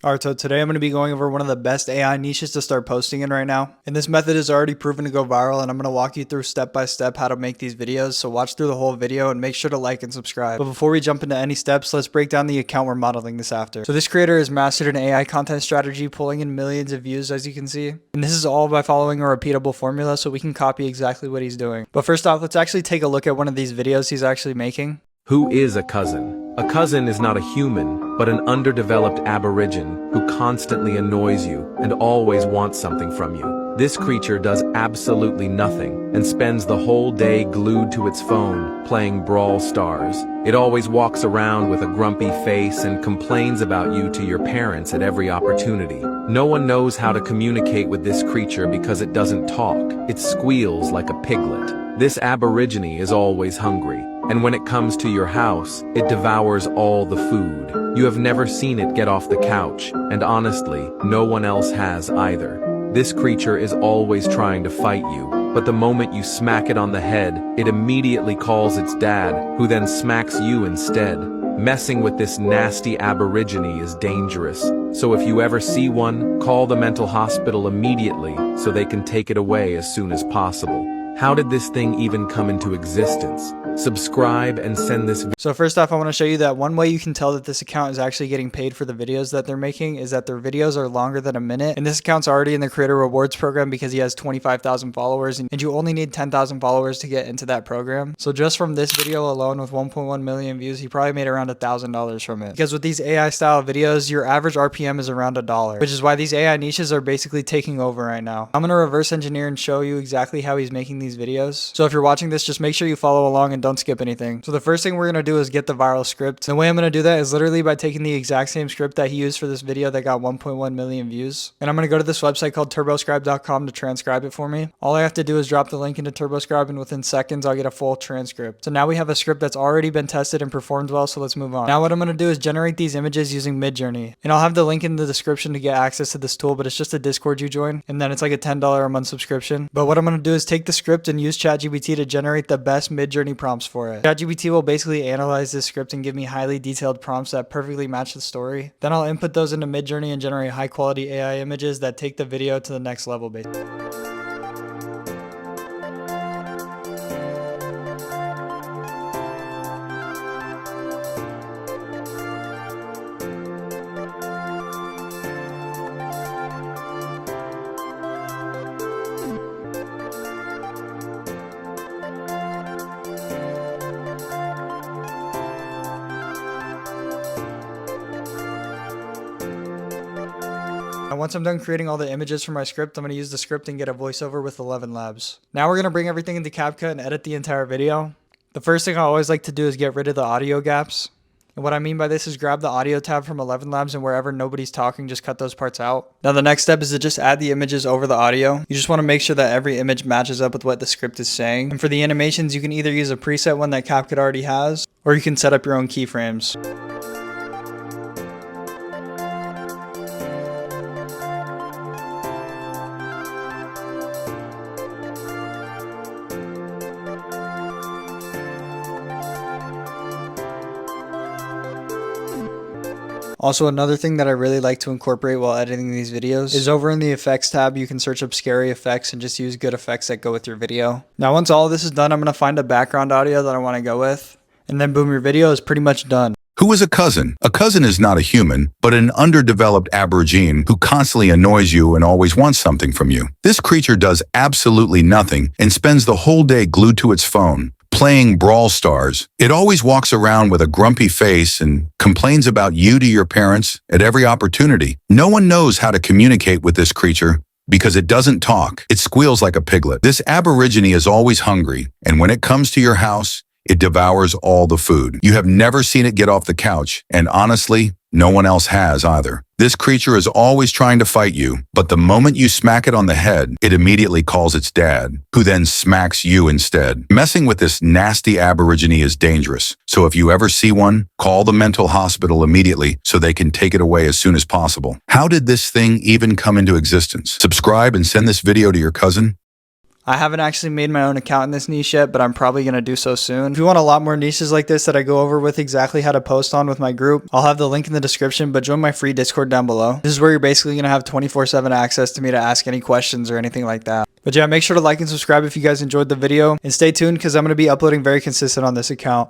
Alright, so today I'm going to be going over one of the best AI niches to start posting in right now. And this method is already proven to go viral, and I'm going to walk you through step by step how to make these videos. So watch through the whole video and make sure to like and subscribe. But before we jump into any steps, let's break down the account we're modeling this after. So this creator has mastered an AI content strategy, pulling in millions of views, as you can see. And this is all by following a repeatable formula, so we can copy exactly what he's doing. But first off, let's actually take a look at one of these videos he's actually making. Who is a cousin? A cousin is not a human, but an underdeveloped aborigine who constantly annoys you and always wants something from you. This creature does absolutely nothing and spends the whole day glued to its phone, playing Brawl Stars. It always walks around with a grumpy face and complains about you to your parents at every opportunity. No one knows how to communicate with this creature because it doesn't talk. It squeals like a piglet. This aborigine is always hungry, and when it comes to your house, it devours all the food. You have never seen it get off the couch, and honestly, no one else has either. This creature is always trying to fight you, but the moment you smack it on the head, it immediately calls its dad, who then smacks you instead. Messing with this nasty aborigine is dangerous, so if you ever see one, call the mental hospital immediately so they can take it away as soon as possible. How did this thing even come into existence? Subscribe and send this video. So first off, I want to show you that one way you can tell that this account is actually getting paid for the videos that they're making is that their videos are longer than a minute. And this account's already in the creator rewards program because he has 25,000 followers, and you only need 10,000 followers to get into that program. So just from this video alone with 1.1 million views, he probably made around $1,000 from it. Because with these AI style videos, your average RPM is around $1, which is why these AI niches are basically taking over right now. I'm going to reverse engineer and show you exactly how he's making these videos. So if you're watching this, just make sure you follow along and don't skip anything. So the first thing we're going to do is get the viral script. The way I'm going to do that is literally by taking the exact same script that he used for this video that got 1.1 million views. And I'm going to go to this website called turboscribe.com to transcribe it for me. All I have to do is drop the link into TurboScribe, and within seconds I'll get a full transcript. So now we have a script that's already been tested and performed well, so let's move on. Now what I'm going to do is generate these images using Midjourney. And I'll have the link in the description to get access to this tool, but it's just a Discord you join, and then it's like a $10 a month subscription. But what I'm going to do is take the script and use ChatGPT to generate the best Midjourney prompts for it. ChatGPT will basically analyze this script and give me highly detailed prompts that perfectly match the story. Then I'll input those into Midjourney and generate high quality AI images that take the video to the next level basically. And once I'm done creating all the images for my script, I'm going to use the script and get a voiceover with 11 Labs. Now we're going to bring everything into CapCut and edit the entire video. The first thing I always like to do is get rid of the audio gaps. And what I mean by this is grab the audio tab from 11 Labs, and wherever nobody's talking, just cut those parts out. Now the next step is to just add the images over the audio. You just want to make sure that every image matches up with what the script is saying. And for the animations, you can either use a preset one that CapCut already has, or you can set up your own keyframes. Also, another thing that I really like to incorporate while editing these videos is over in the effects tab, you can search up scary effects and just use good effects that go with your video. Now, once all of this is done, I'm going to find a background audio that I want to go with, and then boom, your video is pretty much done. Who is a cousin? A cousin is not a human, but an underdeveloped aborigine who constantly annoys you and always wants something from you. This creature does absolutely nothing and spends the whole day glued to its phone, playing Brawl Stars. It always walks around with a grumpy face and complains about you to your parents at every opportunity. No one knows how to communicate with this creature because it doesn't talk. It squeals like a piglet. This aborigine is always hungry, and when it comes to your house, it devours all the food. You have never seen it get off the couch, and honestly, no one else has either. This creature is always trying to fight you, but the moment you smack it on the head, it immediately calls its dad, who then smacks you instead. Messing with this nasty aborigine is dangerous, so if you ever see one, call the mental hospital immediately so they can take it away as soon as possible. How did this thing even come into existence? Subscribe and send this video to your cousin. I haven't actually made my own account in this niche yet, but I'm probably going to do so soon. If you want a lot more niches like this that I go over with exactly how to post on with my group, I'll have the link in the description, but join my free Discord down below. This is where you're basically going to have 24/7 access to me to ask any questions or anything like that. But yeah, make sure to like and subscribe if you guys enjoyed the video, and stay tuned because I'm going to be uploading very consistent on this account.